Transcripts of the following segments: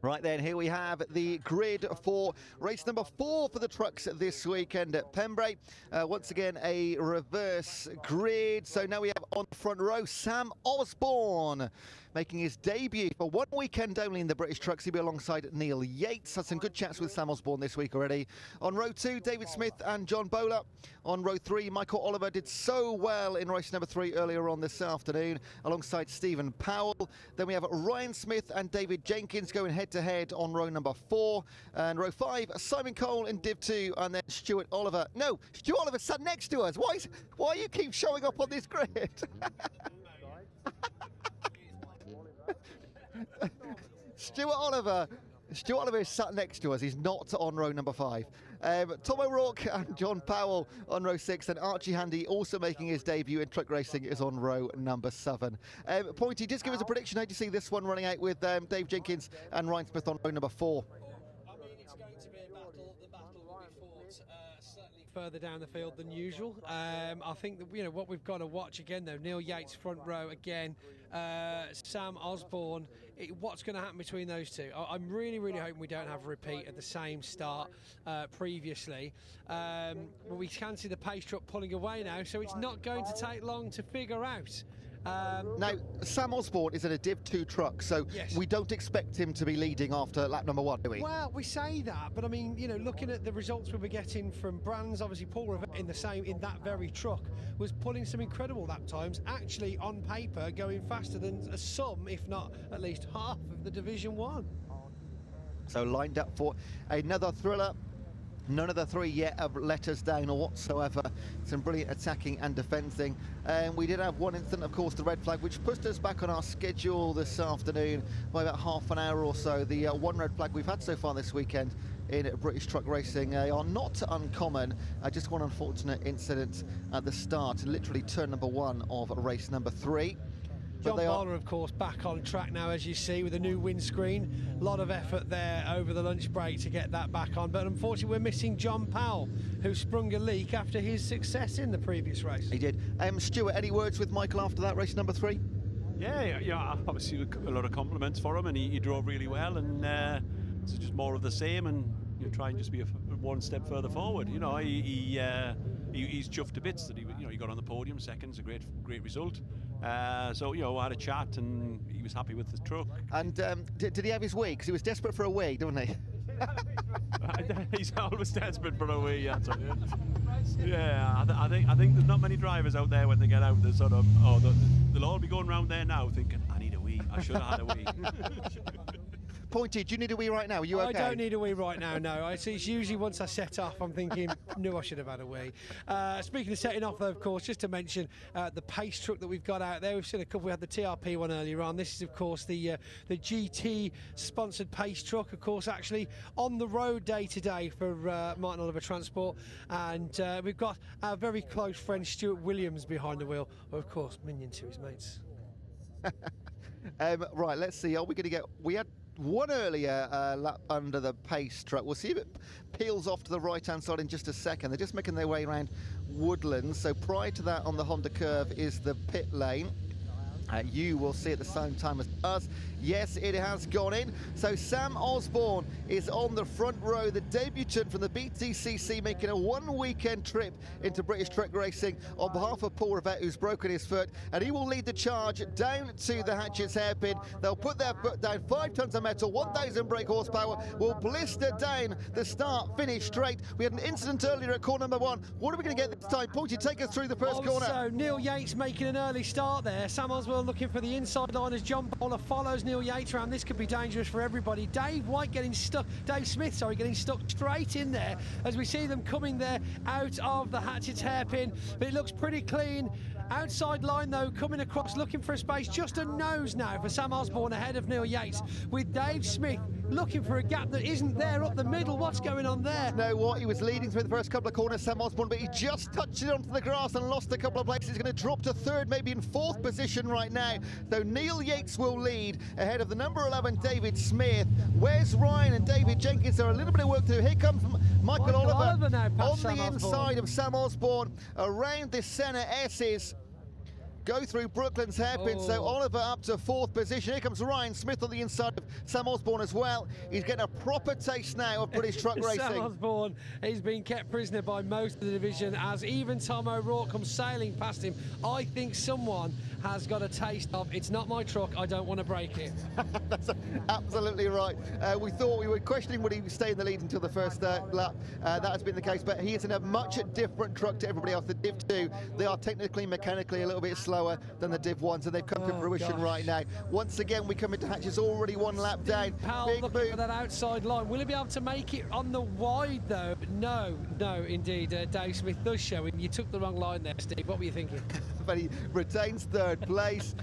Right then, here we have the grid for race number 4 for the trucks this weekend at Pembrey. Once again, a reverse grid. So now we have on the front row, Sam Osborne making his debut for one weekend only in the British trucks. He'll be alongside Neil Yates. Had some good chats with Sam Osborne this week already. On row 2, David Smith and John Bowler. On row 3, Michael Oliver did so well in race number 3 earlier on this afternoon, alongside Stephen Powell. Then we have Ryan Smith and David Jenkins going head-to-head on row number 4. And row 5, Simon Cole in Div 2, and then Stuart Oliver. No, Stuart Oliver sat next to us. Why you keep showing up on this grid? Stuart Oliver is sat next to us. He's not on row number 5. Tom O'Rourke and John Powell on row 6, and Archie Handy, also making his debut in truck racing, is on row number 7. Pointy, just give us a prediction. How do you see this one running out with Dave Jenkins and Ryan Smith on row number 4? I mean, it's going to be a battle. The battle will be fought certainly further down the field than usual. I think that, what we've got to watch again, though, Neil Yates front row again, Sam Osborne. What's going to happen between those two? I'm really, really hoping we don't have a repeat at the same start previously. But we can see the pace truck pulling away now, so it's not going to take long to figure out. Now, Sam Osborne is in a Div 2 truck, so yes, we don't expect him to be leading after lap number 1, do we? Well, we say that, but I mean, looking at the results we were getting from brands, obviously Paul Revere in that very truck was pulling some incredible lap times, actually on paper going faster than some, if not at least half of the Division 1. So lined up for another thriller. None of the 3 yet have let us down or whatsoever. Some brilliant attacking and defending. And we did have one incident, of course, the red flag, which pushed us back on our schedule this afternoon by about half an hour or so. The one red flag we've had so far this weekend in British truck racing are not uncommon. Just one unfortunate incident at the start, literally turn number 1 of race number 3. John Bowler, of course, back on track now, as you see, with a new windscreen. A lot of effort there over the lunch break to get that back on. But unfortunately, we're missing John Powell, who sprung a leak after his success in the previous race. He did. Stuart, any words with Michael after that, race number 3? Yeah, obviously a lot of compliments for him, and he drove really well, and it's just more of the same, and try and just be one step further forward. He's chuffed to bits that he got on the podium second. It's a great result. So we had a chat, and he was happy with the truck. And did he have his wee? Because he was desperate for a wee, didn't he? He's always desperate for a wee. Yeah, I think there's not many drivers out there when they get out. They're sort of they'll all be going around there now thinking, I need a wee. I should have had a wee. Pointy, do you need a wee right now? Are you okay? I don't need a wee right now, no. It's usually once I set off, I'm thinking, no, I should have had a wee. Speaking of setting off, though, of course, just to mention the pace truck that we've got out there. We've seen a couple. We had the TRP one earlier on. This is, of course, the GT-sponsored pace truck, of course, actually on the road day today for Martin Oliver Transport. And we've got our very close friend Stuart Williams behind the wheel, of course, minion to his mates. Right, let's see. Are we going to get... We had one earlier lap under the pace truck. We'll see if it peels off to the right-hand side in just a second. They're just making their way around Woodlands. So prior to that, on the Honda curve is the pit lane. You will see at the same time as us. Yes, it has gone in. So Sam Osborne is on the front row, the debutant from the BTCC, making a one-weekend trip into British truck racing on behalf of Paul Revere, who's broken his foot, and he will lead the charge down to the Hatchett's hairpin. They'll put their foot down, 5 tons of metal, 1,000 brake horsepower, will blister down the start-finish straight. We had an incident earlier at corner number 1. What are we going to get this time? Pointy, take us through the first corner. So Neil Yates making an early start there. Sam Osborne looking for the inside line as John Bowler follows Neil Yates around. This could be dangerous for everybody. Dave Smith getting stuck straight in there as we see them coming there out of the Hatchett's hairpin. But it looks pretty clean. Outside line though, coming across looking for a space, just a nose now for Sam Osborne ahead of Neil Yates, with Dave Smith looking for a gap that isn't there up the middle. What's going on there? You know what? He was leading through the first couple of corners, Sam Osborne, but he just touched it onto the grass and lost a couple of places. He's going to drop to 3rd, maybe in 4th position right now. So Neil Yates will lead ahead of the number 11, David Smith. Where's Ryan and David Jenkins? There are a little bit of work to do. Here comes Michael Oliver now on the inside of Sam Osborne around the centre S's. go through Brooklands hairpin. So Oliver up to 4th position. Here comes Ryan Smith on the inside of Sam Osborne as well. He's getting a proper taste now of British truck racing. Sam Osborne, he's been kept prisoner by most of the division as even Tom O'Rourke comes sailing past him. I think someone has got a taste of, it's not my truck, I don't want to break it. That's absolutely right. We thought we were questioning would he stay in the lead until the first lap. That has been the case, but he is in a much different truck to everybody else. The Div 2, they are technically, mechanically a little bit slower than the Div 1, so they've come to fruition right now. Once again, we come into Hatches already 1 lap down. Powell Big looking move for that outside line. Will he be able to make it on the wide though? No, indeed. Dave Smith does show him. You took the wrong line there, Steve. What were you thinking? But he retains 3rd place.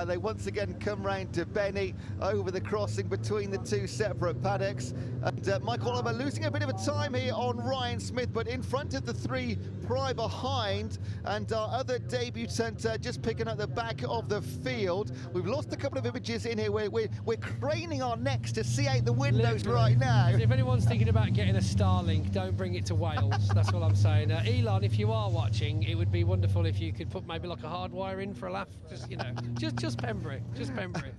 They once again come round to Benny over the crossing between the 2 separate paddocks. And Michael Oliver losing a bit of a time here on Ryan Smith, but in front of the 3 pry behind. And our other debutant just picking up the back of the field. We've lost a couple of images in here. We're craning our necks to see out the windows right now. If anyone's thinking about getting a Starlink, don't bring it to Wales. That's what I'm saying. Elon, if you are watching, it would be wonderful if you could put maybe like a hard wire in for a laugh. Just, you know, just Pembrey. Just Pembrey.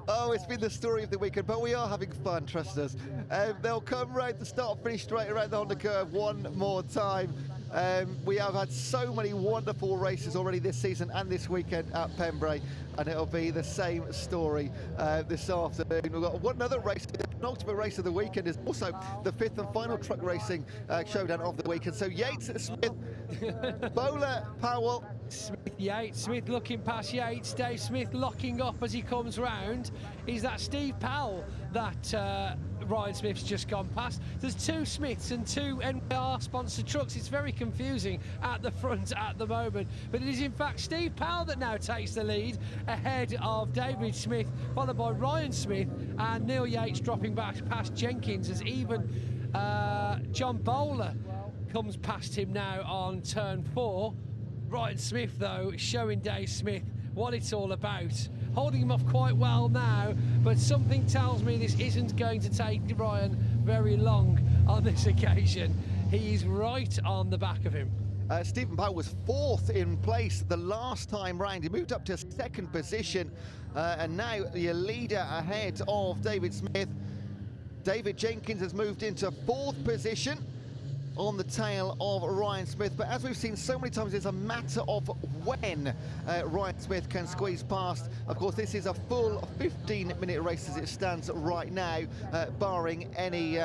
Oh, it's been the story of the weekend, but we are having fun, trust us. They'll come round the start, finish straight around the Honda curve one more time. We have had so many wonderful races already this season and this weekend at Pembrey, and it'll be the same story this afternoon. We've got one other race. The penultimate race of the weekend is also the 5th and final truck racing showdown of the weekend. So Yates, Smith, Bowler, Powell, Smith, Yates, Smith looking past Yates, Dave Smith locking up as he comes round. Is that Steve Powell that Ryan Smith's just gone past? There's 2 Smiths and 2 NPR sponsored trucks. It's very confusing at the front at the moment, but it is in fact Steve Powell that now takes the lead ahead of David Smith, followed by Ryan Smith and Neil Yates dropping back past Jenkins, as even John Bowler comes past him now on turn 4. Ryan Smith, though, showing Dave Smith what it's all about. Holding him off quite well now, but something tells me this isn't going to take Ryan very long on this occasion. He's right on the back of him. Stephen Powell was 4th in place the last time round. He moved up to 2nd position, and now the leader ahead of David Smith. David Jenkins has moved into 4th position on the tail of Ryan Smith, but as we've seen so many times, it's a matter of when Ryan Smith can squeeze past. Of course, this is a full 15-minute race as it stands right now, barring any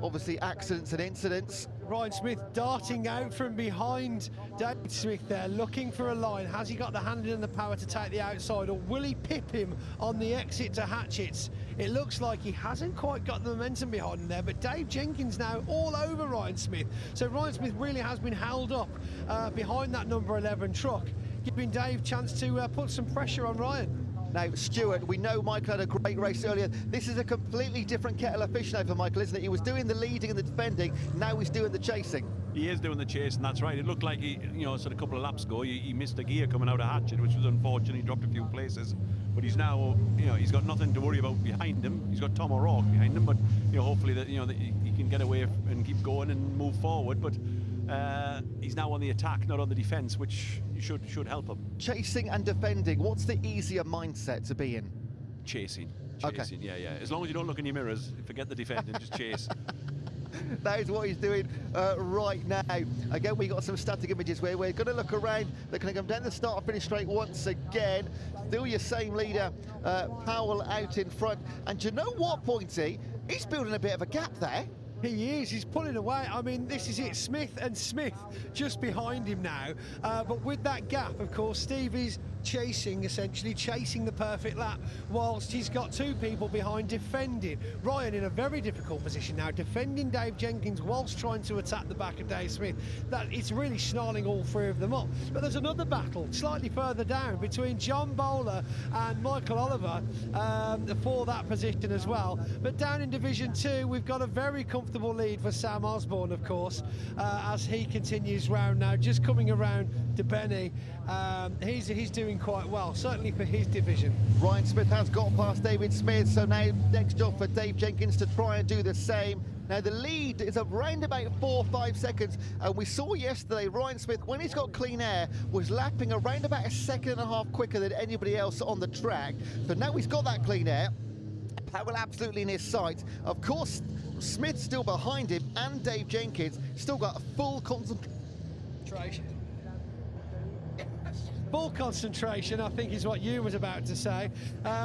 obviously accidents and incidents. Ryan Smith darting out from behind David Smith there, looking for a line. Has he got the handling and the power to take the outside, or will he pip him on the exit to Hatchets? It looks like he hasn't quite got the momentum behind him there, but Dave Jenkins now all over Ryan Smith. So Ryan Smith really has been held up behind that number 11 truck, giving Dave a chance to put some pressure on Ryan. Now, Stuart, we know Michael had a great race earlier. This is a completely different kettle of fish now for Michael, isn't it? He was doing the leading and the defending, now he's doing the chasing. He is doing the chasing, that's right. It looked like he, sort of a couple of laps ago, he missed a gear coming out of Hatchet, which was unfortunate. He dropped a few places, but he's now, he's got nothing to worry about behind him. He's got Tom O'Rourke behind him, but hopefully that that he can get away and keep going and move forward. But he's now on the attack, not on the defence, which should help him. Chasing and defending, what's the easier mindset to be in? Chasing, okay. Yeah. As long as you don't look in your mirrors, forget the defending, just chase. That is what he's doing right now. Again, we got some static images where we're going to look around. They're going to come down the start finish straight once again. Still your same leader, Powell out in front. And do you know what, Pointy? He's building a bit of a gap there. He is, he's pulling away. I mean, this is it, Smith and Smith just behind him now. But with that gap, of course, Steve is essentially chasing the perfect lap, whilst he's got 2 people behind defending. Ryan in a very difficult position now, defending Dave Jenkins whilst trying to attack the back of Dave Smith. That it's really snarling all 3 of them up. But there's another battle slightly further down between John Bowler and Michael Oliver for that position as well. But down in Division 2, we've got a very comfortable lead for Sam Osborne, of course, as he continues round now, just coming around to Benny. He's doing quite well, certainly for his division. Ryan Smith has got past David Smith, so now next job for Dave Jenkins to try and do the same. Now the lead is around about 4 or 5 seconds, and we saw yesterday Ryan Smith, when he's got clean air, was lapping around about 1.5 seconds quicker than anybody else on the track. So now he's got that clean air. Powell absolutely in his sight. Of course, Smith's still behind him, and Dave Jenkins still got a full concentration. Full concentration, I think, is what you was about to say.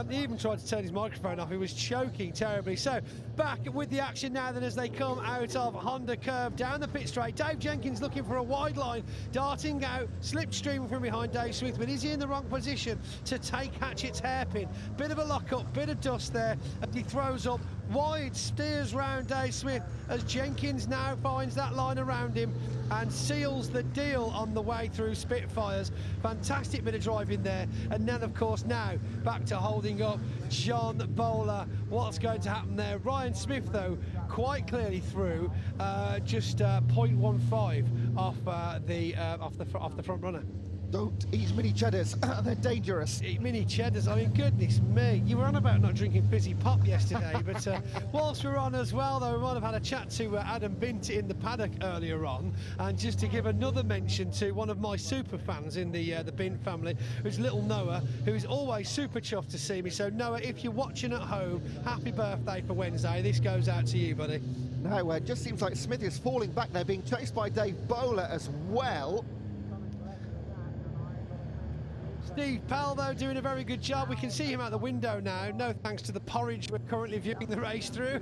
He even tried to turn his microphone off. He was choking terribly. So back with the action now then as they come out of Honda Curve down the pit straight. Dave Jenkins looking for a wide line, darting out, slipstreaming from behind Dave Smith, but is he in the wrong position to take Hatchett's hairpin? Bit of a lock-up, bit of dust there as he throws up wide, steers round Dave Smith as Jenkins now finds that line around him and seals the deal on the way through Spitfires. Fantastic bit of driving there, and then of course now back to holding up John Bowler. What's going to happen there? Ryan Smith though quite clearly through, just 0.15 off the front runner. Don't eat mini cheddars, they're dangerous. Eat mini cheddars, I mean, goodness me. You were on about not drinking fizzy pop yesterday, but whilst we're on as well, though, we might have had a chat to Adam Bint in the paddock earlier on, and just to give another mention to one of my super fans in the Bint family, who's little Noah, who's always super chuffed to see me. So Noah, if you're watching at home, happy birthday for Wednesday. This goes out to you, buddy. Now, it just seems like Smith is falling back now, being chased by Dave Bowler as well. Steve Pell, though, doing a very good job. We can see him out the window now, no thanks to the porridge we're currently viewing the race through.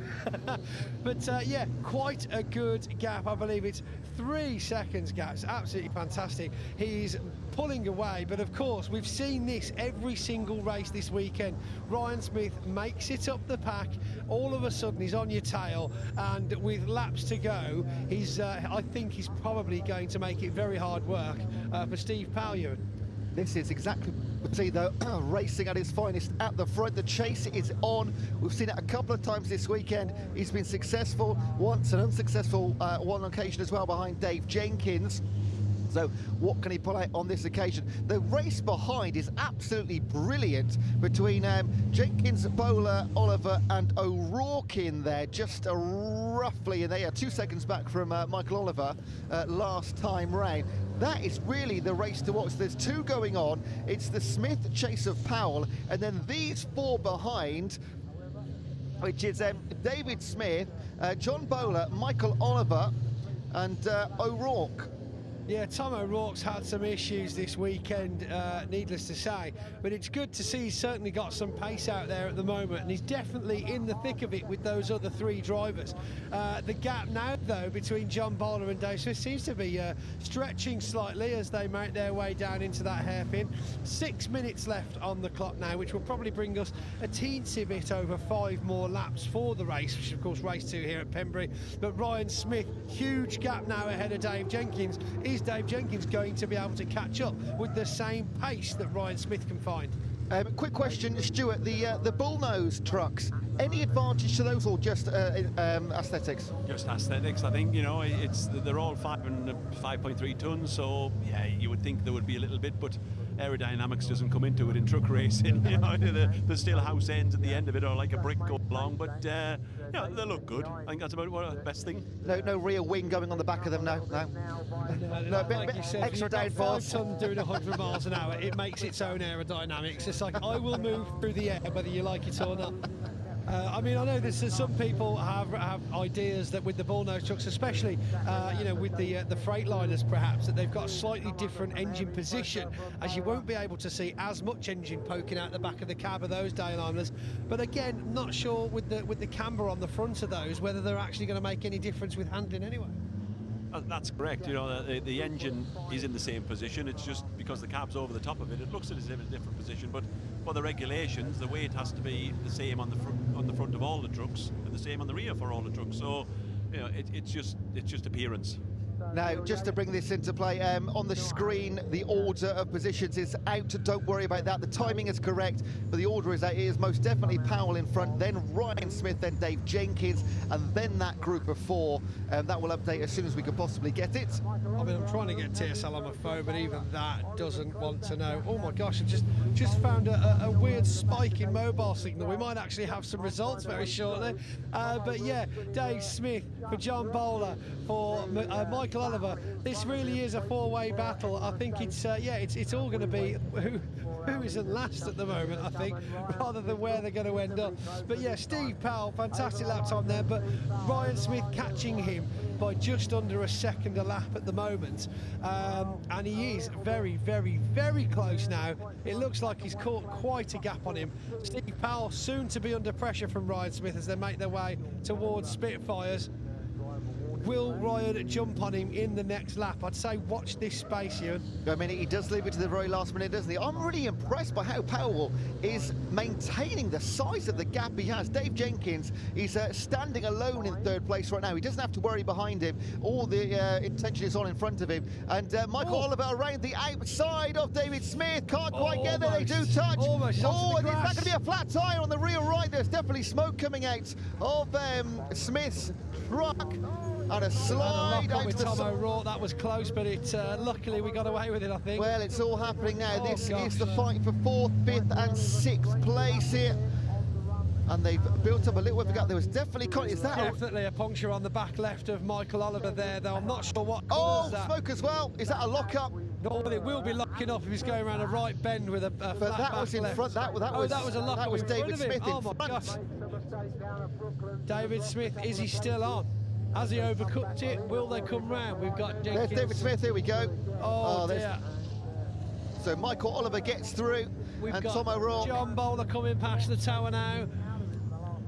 But yeah, quite a good gap. I believe it's 3 seconds gap. It's absolutely fantastic. He's pulling away, but of course we've seen this every single race this weekend. Ryan Smith makes it up the pack, all of a sudden he's on your tail, and with laps to go, he's I think he's probably going to make it very hard work for Steve Pell. This is exactly, see, the racing at his finest at the front. The chase is on. We've seen it a couple of times this weekend. He's been successful once, and unsuccessful one occasion as well behind Dave Jenkins. So what can he pull out on this occasion? The race behind is absolutely brilliant between Jenkins, Bowler, Oliver and O'Rourke in there, just roughly, and they are 2 seconds back from Michael Oliver last time round. That is really the race to watch. There's 2 going on. It's the Smith chase of Powell, and then these 4 behind, which is David Smith, John Bowler, Michael Oliver and O'Rourke. Yeah, Tom O'Rourke's had some issues this weekend, needless to say, but it's good to see he's certainly got some pace out there at the moment, and he's definitely in the thick of it with those other 3 drivers. The gap now, though, between John Bowler and Dave Smith seems to be stretching slightly as they make their way down into that hairpin. 6 minutes left on the clock now, which will probably bring us a teensy bit over 5 more laps for the race, which is, of course, race 2 here at Pembrey. But Ryan Smith, huge gap now ahead of Dave Jenkins. Is Dave Jenkins going to be able to catch up with the same pace that Ryan Smith can find? Quick question, Stuart, the bullnose trucks, any advantage to those or just aesthetics? Just aesthetics, I think. You know, they're all 5.3 tons, so yeah, you would think there would be a little bit, but aerodynamics doesn't come into it in truck racing. You know, the still house ends at the end of it, or like a brick going along, but yeah, they look good. I think that's about the best thing. No rear wing going on the back of them, no. No, like you said, extra downforce. 5 ton doing 100 miles an hour, it makes its own aerodynamics. It's like, I will move through the air whether you like it or not. I mean, I know there's some people have ideas that with the bullnose trucks, especially you know, with the Freightliners perhaps, that they've got a slightly different engine position, as you won't be able to see as much engine poking out the back of the cab of those Dayliners. But again, not sure with the camber on the front of those whether they're actually going to make any difference with handling anyway. That's correct. You know, the engine is in the same position. It's just because the cab's over the top of it, it looks as if it's in a different position. But for the regulations, the weight has to be the same on the front of all the trucks and the same on the rear for all the trucks. So, you know, it's just appearance. Now, just to bring this into play, on the screen, the order of positions is out. Don't worry about that. The timing is correct, but the order is out. It is most definitely Powell in front, then Ryan Smith, then Dave Jenkins, and then that group of four. That will update as soon as we can possibly get it. I mean, I'm trying to get TSL on my phone, but even that doesn't want to know. Oh my gosh, I just found a weird spike in mobile signal. We might actually have some results very shortly. But yeah, Dave Smith for John Bowler, for Michael Oliver. This really is a four-way battle. I think it's all going to be who isn't last at the moment, I think, rather than where they're going to end up. But yeah, Steve Powell, fantastic lap time there, but Ryan Smith catching him by just under a second a lap at the moment. And he is very, very, very close now. It looks like he's caught quite a gap on him. Steve Powell soon to be under pressure from Ryan Smith as they make their way towards Spitfires. Will Ryan jump on him in the next lap? I'd say watch this space, Ewan. I mean, he does leave it to the very last minute, doesn't he? I'm really impressed by how Powell is maintaining the size of the gap he has. Dave Jenkins, he's standing alone in third place right now. He doesn't have to worry behind him. All the intention is on in front of him. And Michael Oliver around the outside of David Smith. Can't quite get there. They do touch. Almost. Oh, and it's not going to be a flat tyre on the rear right. There's definitely smoke coming out of Smith's truck. And a slide out with to Tom O'Rourke. That was close, but luckily we got away with it, I think. Well, it's all happening now. Oh, this gosh. is the fight for 4th, 5th and 6th place here. And they've built up a little bit. There was definitely... Definitely a puncture on the back left of Michael Oliver there, though. I'm not sure what caused that. Smoke as well. Is that a lock-up? No, but it will be locking off if he's going around a right bend with a flat But that was in left. front. That was a lock-up. That was David Smith oh in my front. Gosh. David Smith, is he still on? Has he overcooked it? Will they come round? We've got Jenkins. There's David Smith. Here we go. Oh dear. So Michael Oliver gets through. We've and got Tom O'Rourke. John Bowler coming past the tower now.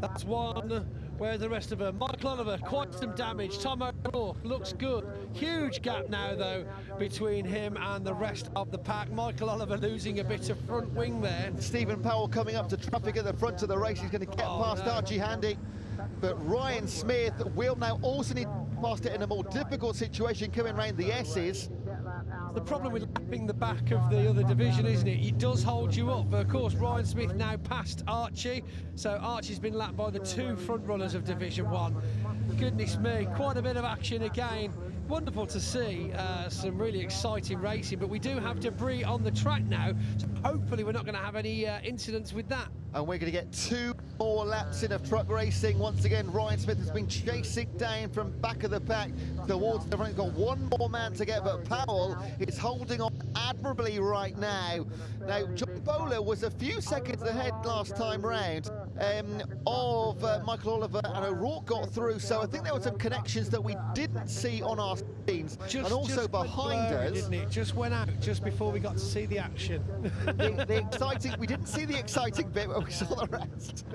That's one. Where's the rest of them? Michael Oliver, quite some damage. Tom O'Rourke looks good. Huge gap now, though, between him and the rest of the pack. Michael Oliver losing a bit of front wing there. Stephen Powell coming up to traffic at the front of the race. He's going to get past Archie Handy. But Ryan Smith will now also need past it in a more difficult situation coming around the S's. The problem with lapping the back of the other division, isn't it? It does hold you up, but of course Ryan Smith now passed Archie, so Archie's been lapped by the two front runners of Division 1. Goodness me, quite a bit of action again. Wonderful to see some really exciting racing, but we do have debris on the track now, so hopefully we're not going to have any incidents with that. And we're going to get 2 more laps in of truck racing. Once again, Ryan Smith has been chasing down from back of the pack towards the front. He's got one more man to get, but Powell is holding on admirably right now. Now, John Bowler was a few seconds ahead last time round of Michael Oliver, and O'Rourke got through, so I think there were some connections that we didn't see on our screens. And also behind us, didn't it? Just went out just before we got to see the action. the exciting, we didn't see the exciting bit, but we saw the rest.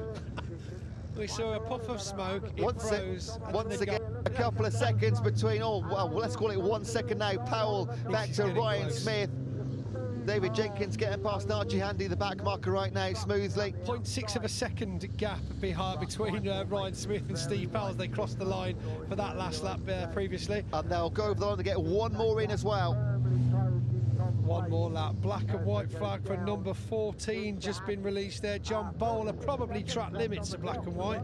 We saw a puff of smoke, it froze. Once again, a couple of seconds between, let's call it 1 second now. Powell back to Ryan close. Smith. David Jenkins getting past Archie Handy, the back marker right now, smoothly. 0.6 of a second gap behind between Ryan Smith and Steve Powell as they crossed the line for that last lap previously. And they'll go over the line to get one more in as well. One more lap. Black and white flag for number 14 just been released there. John Bowler, probably track limits to black and white.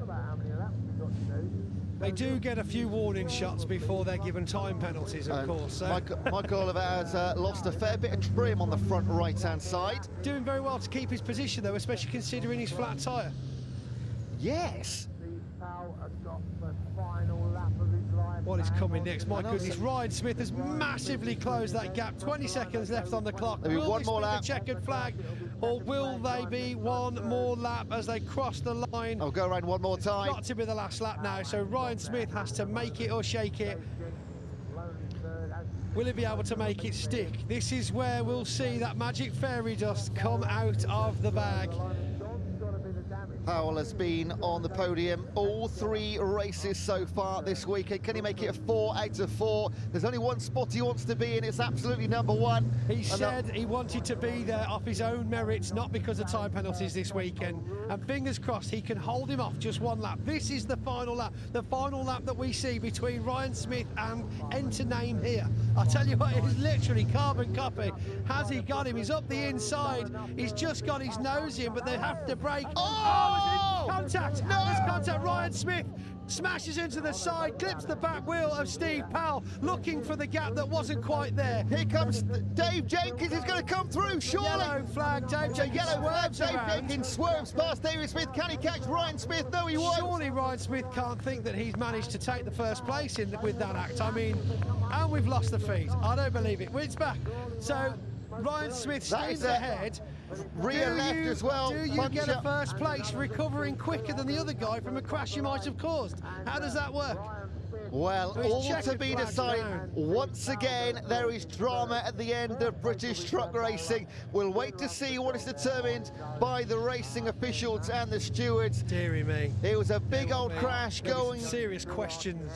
They do get a few warning shots before they're given time penalties, of course. So. Michael Oliver has lost a fair bit of trim on the front right-hand side. Doing very well to keep his position, though, especially considering his flat tyre. Yes. What is coming next? My goodness, Ryan Smith has massively closed that gap. 20 seconds left on the clock. There'll be one more lap. The checkered flag, or will they be one more lap as they cross the line? I'll go around one more time. Got to be the last lap now, so Ryan Smith has to make it or shake it. Will he be able to make it stick? This is where we'll see that magic fairy dust come out of the bag. Powell has been on the podium all 3 races so far this weekend. Can he make it a 4 out of 4? There's only one spot he wants to be in. It's absolutely number 1. He said he wanted to be there off his own merits, not because of time penalties this weekend. And fingers crossed he can hold him off just 1 lap. This is the final lap that we see between Ryan Smith and enter name here. I tell you what, it is literally carbon copy. Has he got him? He's up the inside. He's just got his nose in, but they have to brake. Contact! No! There's contact. Ryan Smith smashes into the side, clips the back wheel of Steve Powell, looking for the gap that wasn't quite there. Here comes Dave Jenkins. He's going to come through, surely. Yellow flag. Dave Jenkins swerves past David Smith. Can he catch Ryan Smith? No, he won't. Surely Ryan Smith can't think that he's managed to take the first place with that act. I mean, and we've lost the feed. I don't believe it. It's back. So Ryan Smith stays ahead. Rear left as well. Do you get a first place recovering quicker than the other guy from a crash you might have caused? How does that work? Well, all to be decided. Once again, there is drama at the end of British truck racing. We'll wait to see what is determined by the racing officials and the stewards. Deary me. It was a big old crash going. Serious questions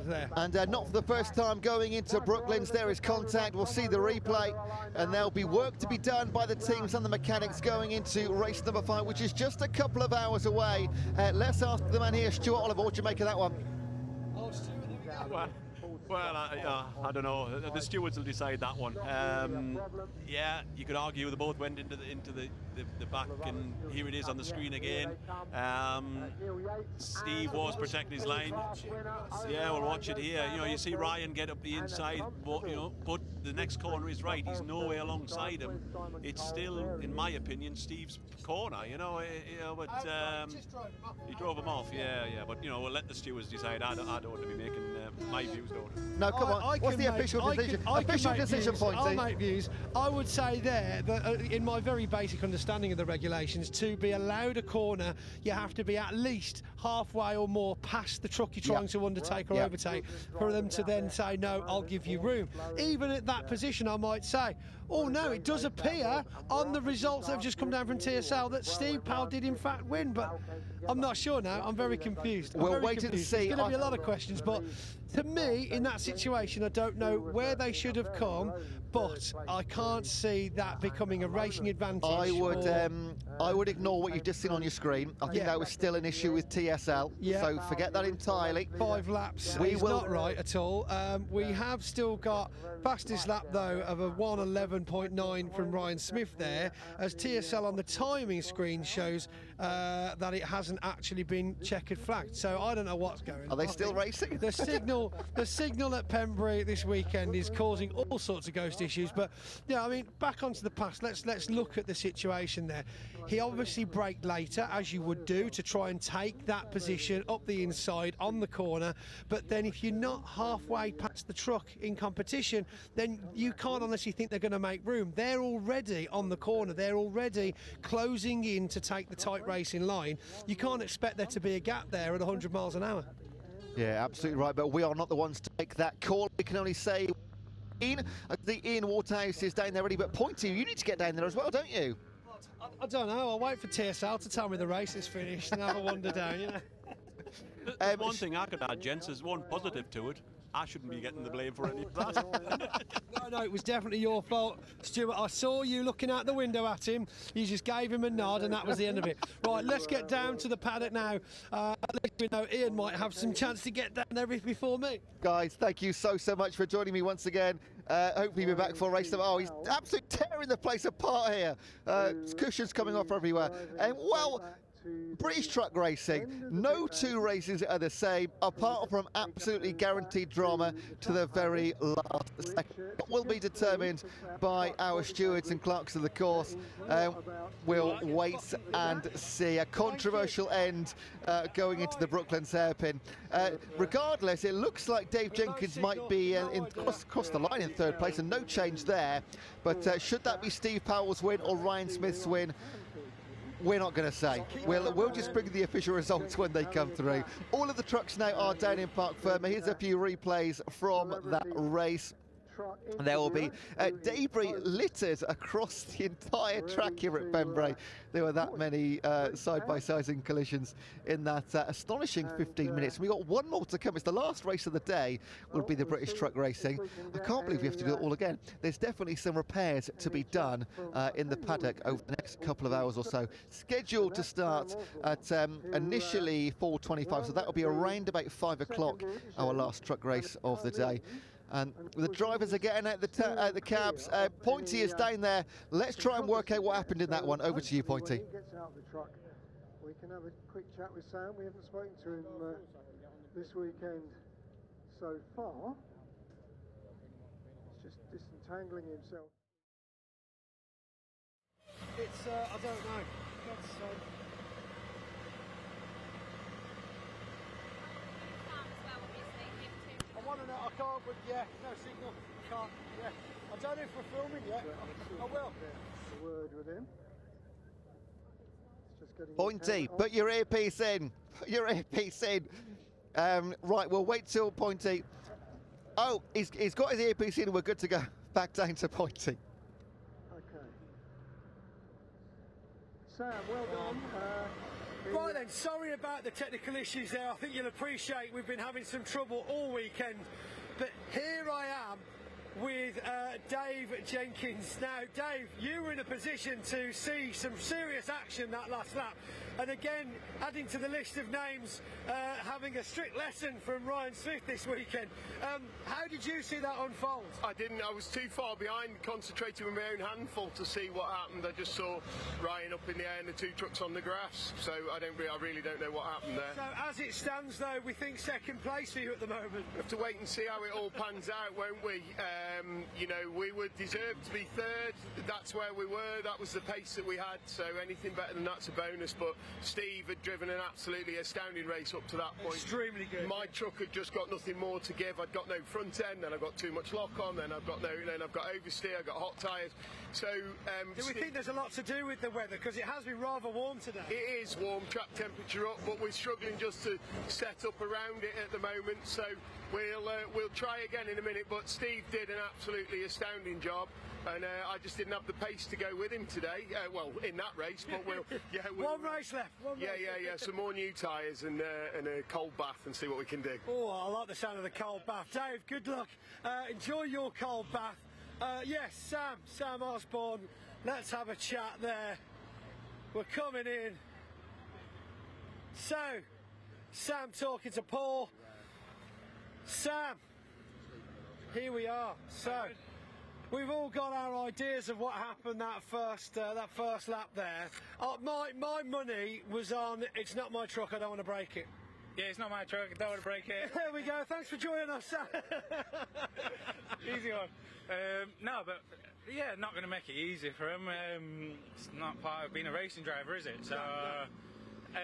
there. And not for the first time going into Brooklands, there is contact. We'll see the replay, and there'll be work to be done by the teams and the mechanics going into race number 5, which is just a couple of hours away. Let's ask the man here, Stuart Oliver, what do you make of that one? Well, I don't know. The stewards will decide that one. Yeah, you could argue they both went into the back, and here it is on the screen again. Steve was protecting his line. Yeah, we'll watch it here. You know, you see Ryan get up the inside, but the next corner is right. He's nowhere alongside him. It's still, in my opinion, Steve's corner. But he drove him off. Yeah. But we'll let the stewards decide. I don't want to be making my views known. No, come on. What's the official decision? Official decision point. I'll make views. I would say there that in my very basic understanding of the regulations, to be allowed a corner, you have to be at least halfway or more past the truck you're trying to undertake or overtake, for them to then say, no, I'll give you room. Even at that position, I might say, oh no, it does appear on the results that have just come down from TSL that Steve Powell did in fact win, but I'm not sure now. I'm very confused. We'll wait and see. There's going to be a lot of questions, but to me, in that situation, I don't know where they should have come, but I can't see that becoming a racing advantage. I would ignore what you've just seen on your screen. I think that was still an issue with TSL, so forget that entirely. 5 laps is not right at all. We have still got fastest lap, though, of a 1:11.9 from Ryan Smith there, as TSL on the timing screen shows that it hasn't actually been checkered flagged. So I don't know what's going on. Are they still racing? The signal at Pembrey this weekend is causing all sorts of ghost issues. But I mean, back onto the past. Let's look at the situation there. He obviously braked later, as you would do, to try and take that position up the inside on the corner. But then if you're not halfway past the truck in competition, then you can't honestly think they're going to make room. They're already on the corner. They're already closing in to take the tight racing line. You can't expect there to be a gap there at 100 miles an hour. Yeah, absolutely right. But we are not the ones to make that call. We can only say Ian Waterhouse is down there already. But Pointy, you need to get down there as well, don't you? I don't know. I'll wait for TSL to tell me the race is finished and have a wander down, There's one thing I could add, gents, there's one positive to it. I shouldn't be getting the blame for any of that. No, it was definitely your fault, Stuart. I saw you looking out the window at him. You just gave him a nod, and that was the end of it. Right, let's get down to the paddock now. At least we know Ian might have some chance to get down there before me. Guys, thank you so much for joining me once again. Hopefully we'll be back for race number. Oh, he's absolutely tearing the place apart here. Cushions coming off everywhere. And well, British truck racing, no 2 races are the same, apart from absolutely guaranteed drama to the very last second. It will be determined by our stewards and clerks of the course. We'll wait and see. A controversial end going into the Brooklands hairpin. Regardless, it looks like Dave Jenkins might be across the line in 3rd place, and no change there. But should that be Steve Powell's win or Ryan Smith's win? We're not going to say. We'll just bring the official results when they come through. All of the trucks now are down in Parc Ferme. Here's a few replays from that race. There will be debris littered across the entire track here at Pembrey. There were that many side-by-side collisions in that astonishing 15 minutes. We've got one more to come. It's the last race of the day, will be the British Truck Racing. I can't believe we have to do it all again. There's definitely some repairs to be done in the paddock over the next couple of hours or so. Scheduled to start at initially 4:25, so that will be around about 5 o'clock, our last truck race of the day. And the drivers are getting out the cabs. Pointy is down there. Let's try and work out what happened in that one. Over to you, Pointy. When he gets out of the truck, we can have a quick chat with Sam. We haven't spoken to him this weekend so far. He's just disentangling himself. It's, I don't know. That's, I want to know, I can't, but yeah, no signal, can't, yeah. I don't know if we're filming yet, I will. A word with him. It's just getting Pointy, put your earpiece in. Put your earpiece in. Right, we'll wait till Pointy. Oh, he's got his earpiece in and we're good to go. Back down to Pointy. Okay. Sam, well done. Right then, sorry about the technical issues there. I think you'll appreciate we've been having some trouble all weekend. But here I am with Dave Jenkins. Now, Dave, you were in a position to see some serious action that last lap. And again, adding to the list of names, having a strict lesson from Ryan Smith this weekend. How did you see that unfold? I didn't. I was too far behind, concentrating with my own handful to see what happened. I just saw Ryan up in the air and the two trucks on the grass. So I really don't know what happened there. So as it stands, though, we think second place for you at the moment. We have to wait and see how it all pans out, won't we? You know, we would deserve to be third. That's where we were. That was the pace that we had. So anything better than that's a bonus. But Steve had driven an absolutely astounding race up to that point. Extremely good. My truck had just got nothing more to give. I'd got no front end, then I've got too much lock on, then I've got oversteer, I've got hot tyres. So do we think there's a lot to do with the weather? Because it has been rather warm today. It is warm, track temperature up, but we're struggling just to set up around it at the moment. So we'll try again in a minute. But Steve did an absolutely astounding job. And I just didn't have the pace to go with him today. Well, in that race, but we'll one race left. Some more new tyres and a cold bath and see what we can do. Oh, I like the sound of the cold bath. Dave, good luck. Enjoy your cold bath. Yes, Sam Osborne. Let's have a chat there. We're coming in. So, Sam talking to Paul. Sam, here we are. So. We've all got our ideas of what happened that first lap there. My money was on, it's not my truck, I don't want to break it. Yeah, it's not my truck, I don't want to break it. There we go, thanks for joining us, Sam. Easy one. No, but yeah, not going to make it easy for him. It's not part of being a racing driver, is it? So.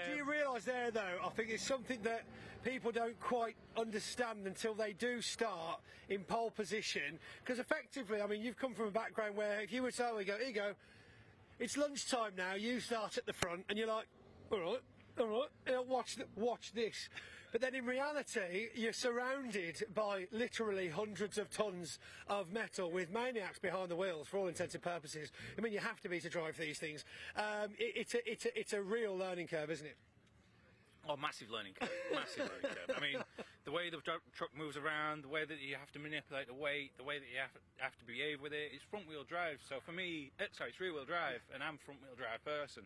Do you realise there, though, I think it's something that people don't quite understand until they do start in pole position. Because effectively, I mean, you've come from a background where if you were to here you go, it's lunchtime now, you start at the front, and you're like, all right, watch this. But then in reality, you're surrounded by literally hundreds of tons of metal with maniacs behind the wheels for all intents and purposes. I mean, you have to be to drive these things. It's a real learning curve, isn't it? Oh, massive learning curve. Massive learning curve. I mean, the way the truck moves around, the way that you have to manipulate the weight, the way that you have to behave with it, it's front-wheel drive. So for me, it's rear-wheel drive, and I'm a front-wheel drive person.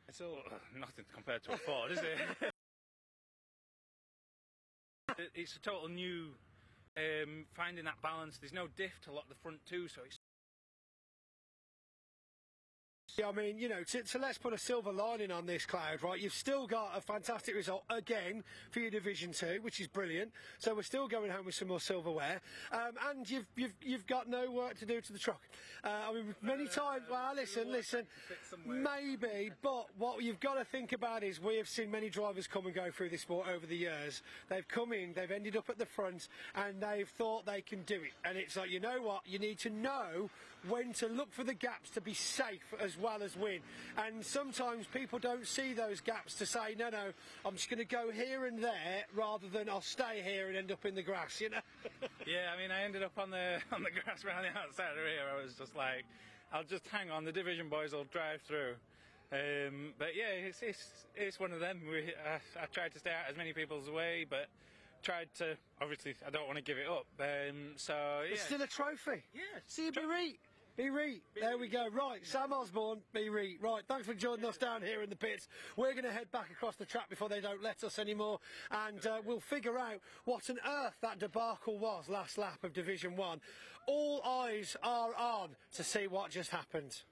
It's all nothing compared to a Ford, is it? It's a total new finding that balance. There's no diff to lock the front too, so it's. Yeah, I mean, you know, so let's put a silver lining on this, Cloud, right? You've still got a fantastic result again for your Division 2, which is brilliant. So we're still going home with some more silverware, and you've got no work to do to the truck. I mean, many times. Well, listen, maybe, but what you've got to think about is we have seen many drivers come and go through this sport over the years. They've come in, they've ended up at the front, and they've thought they can do it. And it's like, you know what? You need to know when to look for the gaps to be safe as well as win. And sometimes people don't see those gaps to say, no, I'm just going to go here and there rather than I'll stay here and end up in the grass, you know. Yeah, I mean, I ended up on the grass around the outside of here. I was just like, I'll just hang on. The division boys will drive through. But yeah, it's one of them. I tried to stay out as many people's way, but tried to. Obviously, I don't want to give it up. So yeah, it's still a trophy. Yeah, see you, Bereet. There we go. Right, Sam Osborne, Bereet. Right, thanks for joining us down here in the pits. We're going to head back across the track before they don't let us anymore, and we'll figure out what on earth that debacle was last lap of Division 1. All eyes are on to see what just happened.